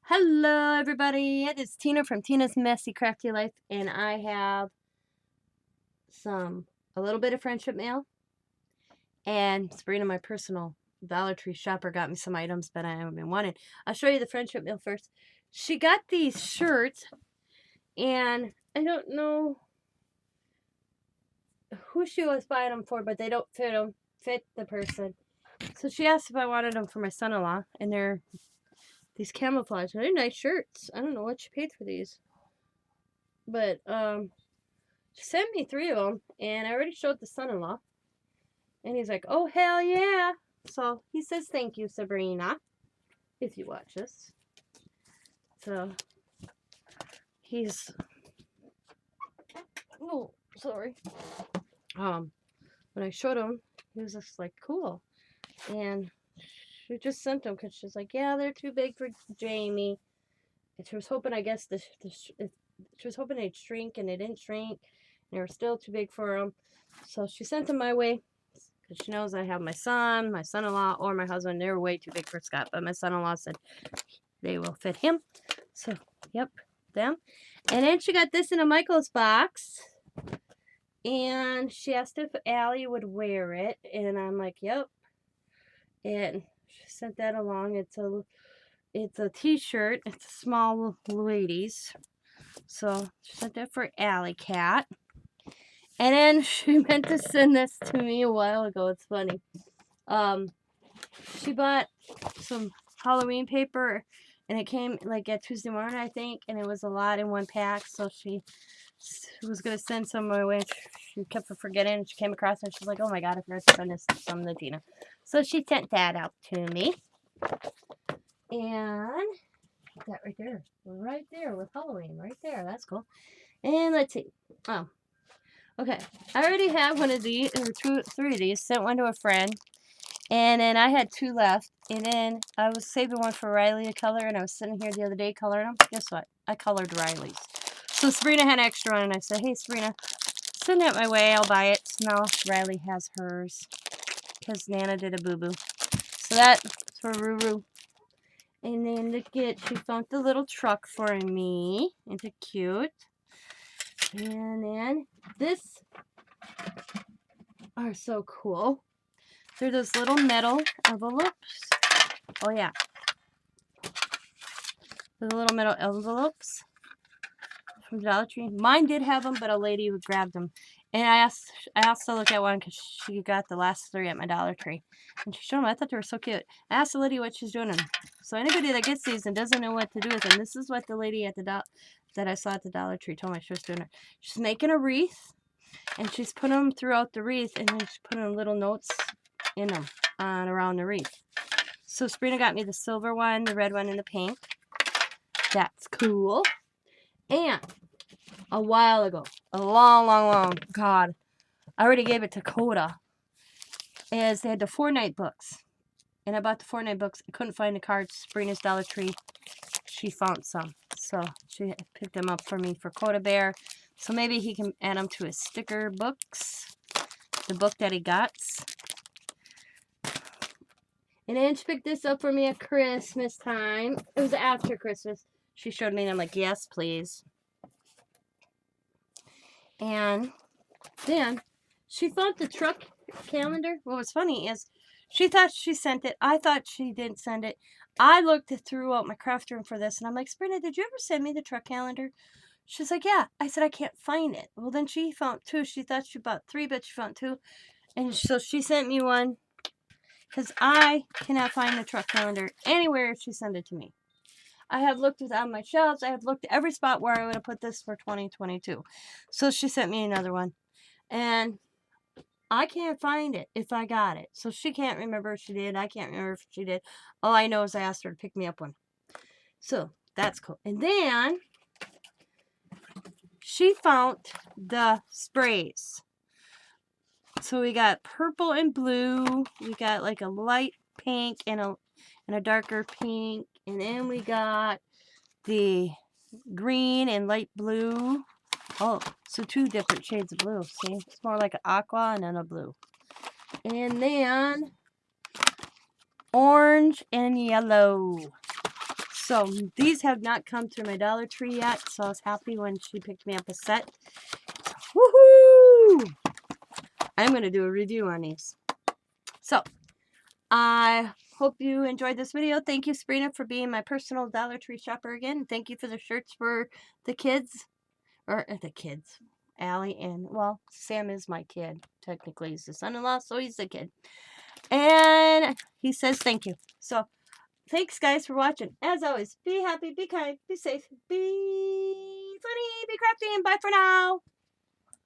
Hello everybody, it is Tina from Tina's Messy Crafty Life, and I have a little bit of friendship mail, and Sabrina, my personal Dollar Tree shopper, got me some items that I haven't been wanting. I'll show you the friendship mail first. She got these shirts, and I don't know who she was buying them for, but they don't fit the person. So she asked if I wanted them for my son-in-law, and they're these camouflage. They're nice shirts. I don't know what she paid for these. But she sent me 3 of them, and I already showed the son-in-law, and he's like, "Oh hell yeah!" So he says, "Thank you, Sabrina," if you watch this. So he's sorry. When I showed him, he was just like, "Cool," and she just sent them because she's like, "Yeah, they're too big for Jamie." And she was hoping, I guess, she was hoping they'd shrink, and they didn't shrink. They were still too big for him, so she sent them my way. Because she knows I have my son, my son-in-law, or my husband. They're way too big for Scott, but my son-in-law said they will fit him. So, yep, them. And then she got this in a Michael's box. And she asked if Allie would wear it. And I'm like, yep. And she sent that along. It's a t-shirt. It's a small ladies. So, she sent that for Allie Cat. And then she meant to send this to me a while ago. It's funny. She bought some Halloween paper, and it came like at Tuesday morning, I think, and it was a lot in one pack. So she was gonna send some my way. She kept forgetting, and she came across it, and she's like, "Oh my god, I forgot to send this to some to Tina." So she sent that out to me, and that right there with Halloween, right there. That's cool. And let's see. Oh, okay. I already have one of these, or 3 of these. Sent one to a friend. And then I had 2 left. And then I was saving one for Riley to color. And I was sitting here the other day coloring them. Guess what? I colored Riley's. So Sabrina had an extra one. And I said, "Hey, Sabrina, send that my way. I'll buy it." So now Riley has hers. Because Nana did a boo-boo. So that's for Ruru. And then look at, she found the little truck for me. Isn't it cute? And then this are so cool. They're those little metal envelopes. Oh yeah. The little metal envelopes from Dollar Tree. Mine did have them, but a lady grabbed them. And I asked to look at one because she got the last 3 at my Dollar Tree. And she showed them. I thought they were so cute. I asked the lady what she's doing. So anybody that gets these and doesn't know what to do with them, this is what the lady at that I saw at the Dollar Tree told me she was doing. She's making a wreath, and she's putting them throughout the wreath, and then she's putting little notes in them around the wreath. So Sabrina got me the silver one, the red one, and the pink. That's cool. And a while ago, a long, God, I already gave it to Coda, is they had the Fortnite books. And I bought the Fortnite books. I couldn't find the cards. Sabrina's Dollar Tree, she found some. So she picked them up for me for Coda Bear. So maybe he can add them to his sticker books. The book that he got. And then she picked this up for me at Christmas time. It was after Christmas. She showed me, and I'm like, "Yes, please." And then she found the truck calendar. What was funny is she thought she sent it. I thought she didn't send it. I looked throughout my craft room for this, and I'm like, "Sabrina, did you ever send me the truck calendar?" She's like, "Yeah." I said, "I can't find it." Well, then she found 2. She thought she bought 3, but she found 2. And so she sent me one because I cannot find the truck calendar anywhere she sent it to me. I have looked on my shelves. I have looked at every spot where I would have put this for 2022. So she sent me another one. And I can't find it if I got it. So she can't remember if she did. I can't remember if she did. All I know is I asked her to pick me up one. So that's cool. And then she found the sprays. So we got purple and blue. We got like a light pink and a darker pink. And then we got the green and light blue. Oh, so 2 different shades of blue. See, it's more like an aqua and then a blue. And then orange and yellow. So these have not come through my Dollar Tree yet, so I was happy when she picked me up a set. Woohoo! I'm going to do a review on these. So, I hope you enjoyed this video. Thank you, Sabrina, for being my personal Dollar Tree shopper again. Thank you for the shirts for the kids. Or the kids. Allie and, well, Sam is my kid. Technically, he's the son-in-law, so he's the kid. And he says thank you. So, thanks, guys, for watching. As always, be happy, be kind, be safe, be funny, be crafty, and bye for now.